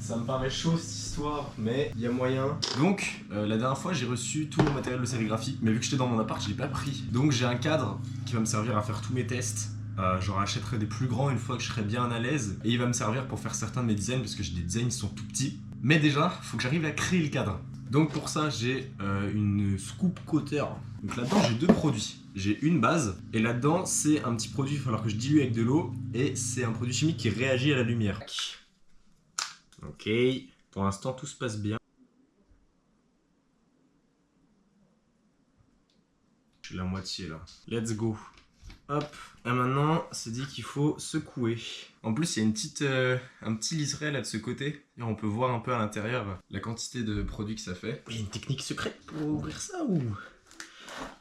Ça me paraît chaud cette histoire, mais il y a moyen. Donc, la dernière fois, j'ai reçu tout mon matériel de sérigraphie, mais vu que j'étais dans mon appart, je l'ai pas pris. Donc, j'ai un cadre qui va me servir à faire tous mes tests. J'en rachèterai des plus grands une fois que je serai bien à l'aise. Et il va me servir pour faire certains de mes designs, parce que j'ai des designs qui sont tout petits. Mais déjà, faut que j'arrive à créer le cadre. Donc pour ça, j'ai une scoop cutter. Donc là-dedans, j'ai 2 produits. J'ai une base, et là-dedans, c'est un petit produit, il va falloir que je dilue avec de l'eau, et c'est un produit chimique qui réagit à la lumière. Ok, pour l'instant, tout se passe bien. Je suis la moitié là. Let's go. Hop, et maintenant, c'est dit qu'il faut secouer. En plus, il y a un petit liseré là de ce côté. Et on peut voir un peu à l'intérieur la quantité de produits que ça fait. Il y a une technique secrète pour ouvrir ça ou...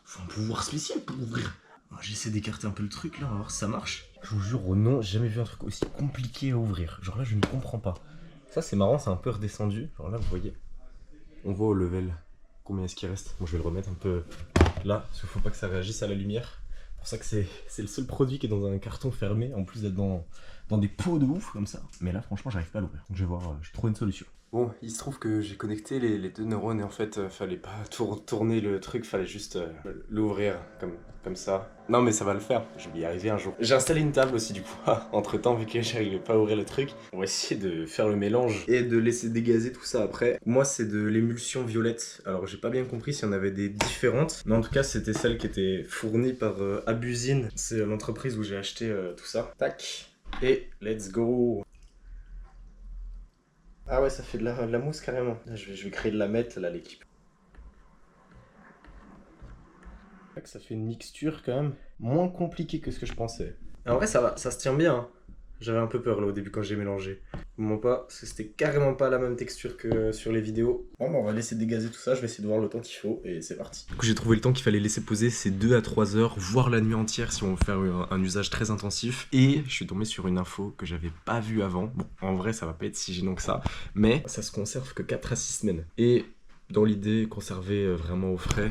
Faut un pouvoir spécial pour ouvrir. J'essaie d'écarter un peu le truc là, on va voir si ça marche. Je vous jure, non, j'ai jamais vu un truc aussi compliqué à ouvrir. Genre là, je ne comprends pas. Ça, c'est marrant, c'est un peu redescendu. Genre là, vous voyez, on voit au level combien est-ce qu'il reste. Bon, je vais le remettre un peu là, parce qu'il faut pas que ça réagisse à la lumière. C'est pour ça que c'est le seul produit qui est dans un carton fermé, en plus d'être dans des pots de ouf comme ça. Mais là, franchement, j'arrive pas à l'ouvrir. Donc je vais voir, je trouve une solution. Bon, il se trouve que j'ai connecté les 2 neurones et en fait, fallait pas tourner le truc, fallait juste l'ouvrir comme ça. Non mais ça va le faire, je vais y arriver un jour. J'ai installé une table aussi du coup, entre temps vu que j'arrivais pas à ouvrir le truc. On va essayer de faire le mélange et de laisser dégazer tout ça après. Moi c'est de l'émulsion violette, alors j'ai pas bien compris s'il y en avait des différentes, mais en tout cas c'était celle qui était fournie par Abusine, c'est l'entreprise où j'ai acheté tout ça. Tac, et let's go. Ah ouais, ça fait de la mousse carrément. Je vais créer de la mette là, l'équipe. Ça fait une mixture quand même moins compliquée que ce que je pensais. En vrai, ça va, ça se tient bien. Hein. J'avais un peu peur là au début quand j'ai mélangé. Vraiment pas, parce que c'était carrément pas la même texture que sur les vidéos. Bon, bah, on va laisser dégazer tout ça, je vais essayer de voir le temps qu'il faut et c'est parti. Du coup, j'ai trouvé le temps qu'il fallait laisser poser, c'est 2 à 3 heures, voire la nuit entière si on veut faire un usage très intensif. Et je suis tombé sur une info que j'avais pas vue avant. Bon, en vrai, ça va pas être si gênant que ça, mais ça se conserve que 4 à 6 semaines. Et dans l'idée, conserver vraiment au frais.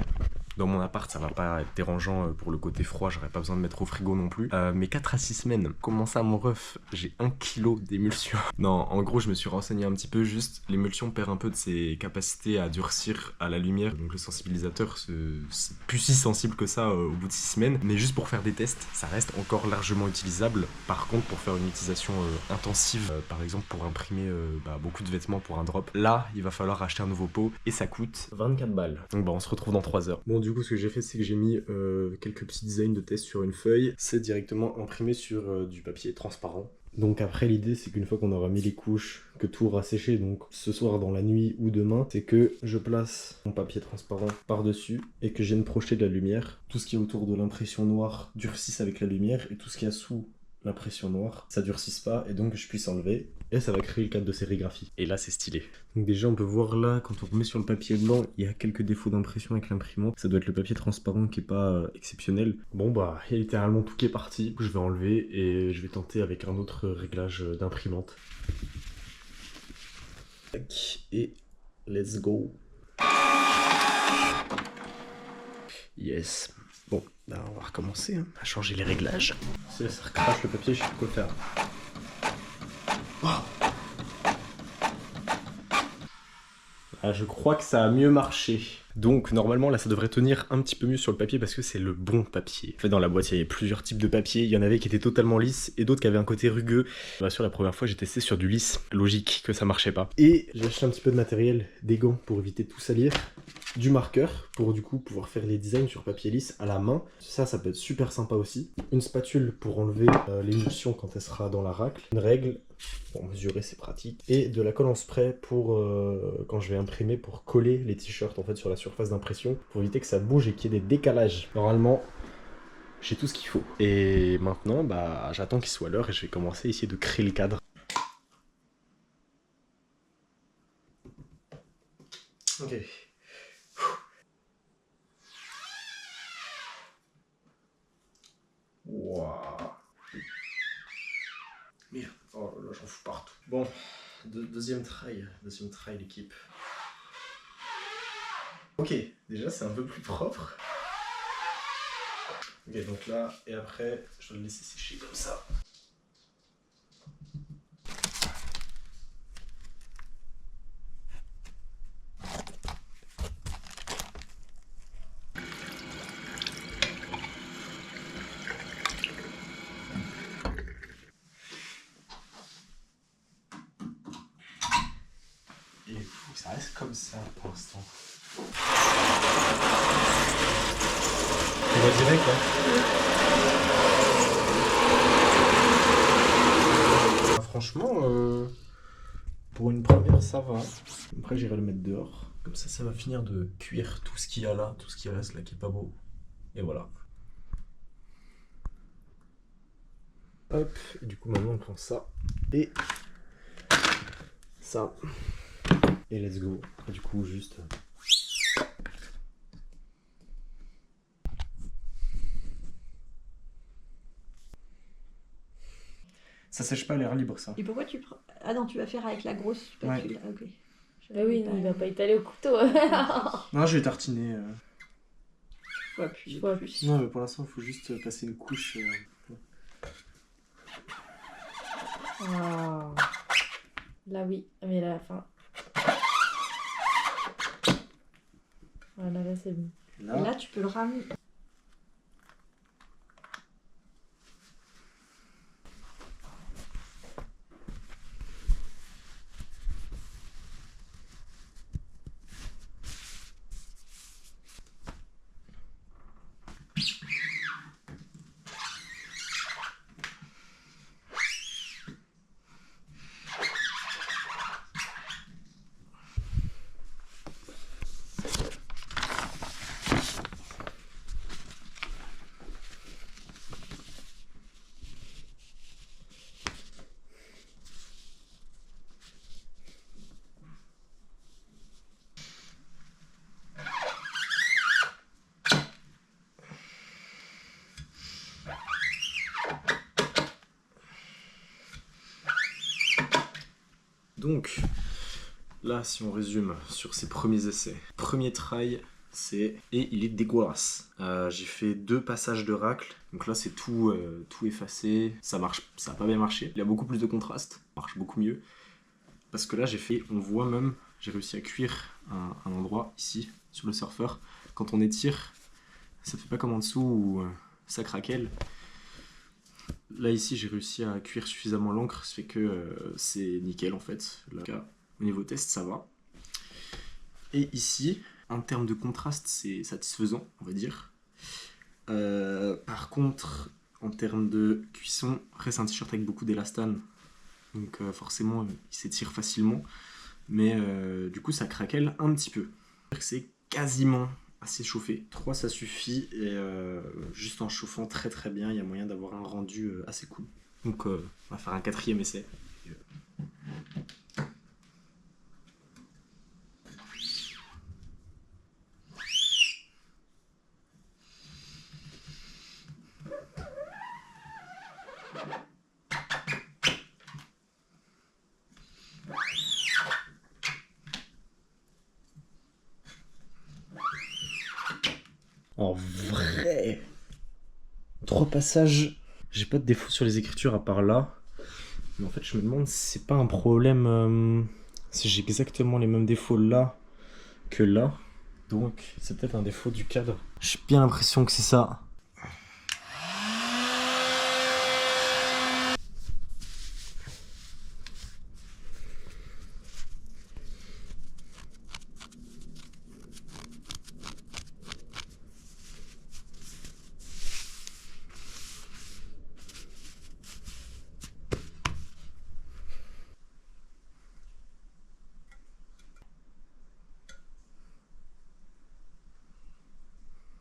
Dans mon appart, ça va pas être dérangeant pour le côté froid, j'aurais pas besoin de mettre au frigo non plus. Mais 4 à 6 semaines, comment ça mon ref? J'ai 1 kilo d'émulsion. Non, en gros, je me suis renseigné un petit peu, juste l'émulsion perd un peu de ses capacités à durcir à la lumière. Donc le sensibilisateur, c'est plus si sensible que ça au bout de 6 semaines. Mais juste pour faire des tests, ça reste encore largement utilisable. Par contre, pour faire une utilisation intensive, par exemple pour imprimer beaucoup de vêtements pour un drop, là, il va falloir acheter un nouveau pot et ça coûte 24 balles. Donc on se retrouve dans 3 heures. Bon, du coup, ce que j'ai fait, c'est que j'ai mis quelques petits designs de test sur une feuille. C'est directement imprimé sur du papier transparent. Donc après, l'idée, c'est qu'une fois qu'on aura mis les couches, que tout aura séché, donc ce soir dans la nuit ou demain, c'est que je place mon papier transparent par-dessus et que je vienne projeter de la lumière. Tout ce qui est autour de l'impression noire durcisse avec la lumière et tout ce qui est sous l'impression noire, ça durcisse pas et donc je puisse enlever. Et ça va créer le cadre de sérigraphie. Et là, c'est stylé. Donc déjà, on peut voir là, quand on remet sur le papier blanc, il y a quelques défauts d'impression avec l'imprimante. Ça doit être le papier transparent qui est pas exceptionnel. Bon bah, il y a littéralement tout qui est parti. Je vais enlever et je vais tenter avec un autre réglage d'imprimante. Et let's go. Yes. Bon, bah on va recommencer, hein, à changer les réglages. Si ça recrache le papier, je sais pas quoi faire. Oh. Ah, je crois que ça a mieux marché. Donc normalement là ça devrait tenir un petit peu mieux sur le papier parce que c'est le bon papier. En fait dans la boîte il y avait plusieurs types de papier, il y en avait qui étaient totalement lisses et d'autres qui avaient un côté rugueux. Bien sûr la première fois j'ai testé sur du lisse, logique que ça marchait pas. Et j'ai acheté un petit peu de matériel, des gants pour éviter de tout salir, du marqueur pour du coup pouvoir faire les designs sur papier lisse à la main. Ça peut être super sympa aussi. Une spatule pour enlever l'émulsion quand elle sera dans la racle. Une règle. Pour mesurer c'est pratique. Et de la colle en spray pour quand je vais imprimer pour coller les t-shirts en fait sur la surface d'impression pour éviter que ça bouge et qu'il y ait des décalages. Normalement j'ai tout ce qu'il faut. Et maintenant bah j'attends qu'il soit l'heure et je vais commencer à essayer de créer le cadre. Ok. Waouh. Merde. Oh là j'en fous partout. Bon, deuxième try l'équipe. Ok, déjà c'est un peu plus propre. Ok, donc là, et après, je dois le laisser sécher comme ça. Et il faut que ça reste comme ça pour l'instant. On va direct, hein. Franchement, pour une première, ça va. Après, j'irai le mettre dehors. Comme ça va finir de cuire tout ce qu'il y a là, tout ce qui reste là qui est pas beau. Et voilà. Hop, et du coup, maintenant on prend ça et ça. Et let's go. Et du coup, juste. Ça sèche pas à l'air libre, ça. Et pourquoi tu prends... Ah non, tu vas faire avec la grosse spatule. Ah, ok. Bah oui, non, il va pas étaler au couteau. Non, je vais tartiner. Faut appuyer Faut plus. Non, mais pour l'instant, il faut juste passer une couche. Waouh. Là oui, mais là, enfin. Voilà, là c'est bon. Et là, tu peux le ramener. Donc, là, si on résume sur ces premiers essais. Premier try, et il est dégueulasse. J'ai fait 2 passages de racle, donc là c'est tout effacé, ça marche, ça a pas bien marché. Il y a beaucoup plus de contraste, ça marche beaucoup mieux. Parce que là on voit même, j'ai réussi à cuire un endroit ici, sur le surfeur. Quand on étire, ça fait pas comme en dessous où ça craquelle. Là ici j'ai réussi à cuire suffisamment l'encre, ce fait que c'est nickel en fait. Là, au niveau test ça va. Et ici, en termes de contraste, c'est satisfaisant, on va dire. Par contre, en termes de cuisson, après c'est un t-shirt avec beaucoup d'élastane, donc forcément il s'étire facilement, mais du coup ça craquelle un petit peu. C'est quasiment assez chauffé. 3 ça suffit, et juste en chauffant très très bien, il y a moyen d'avoir un rendu assez cool. Donc on va faire un 4e essai. En vrai, 3 passages, j'ai pas de défaut sur les écritures à part là. Mais en fait, je me demande si c'est pas un problème, si j'ai exactement les mêmes défauts là que là. Donc, c'est peut-être un défaut du cadre. J'ai bien l'impression que c'est ça.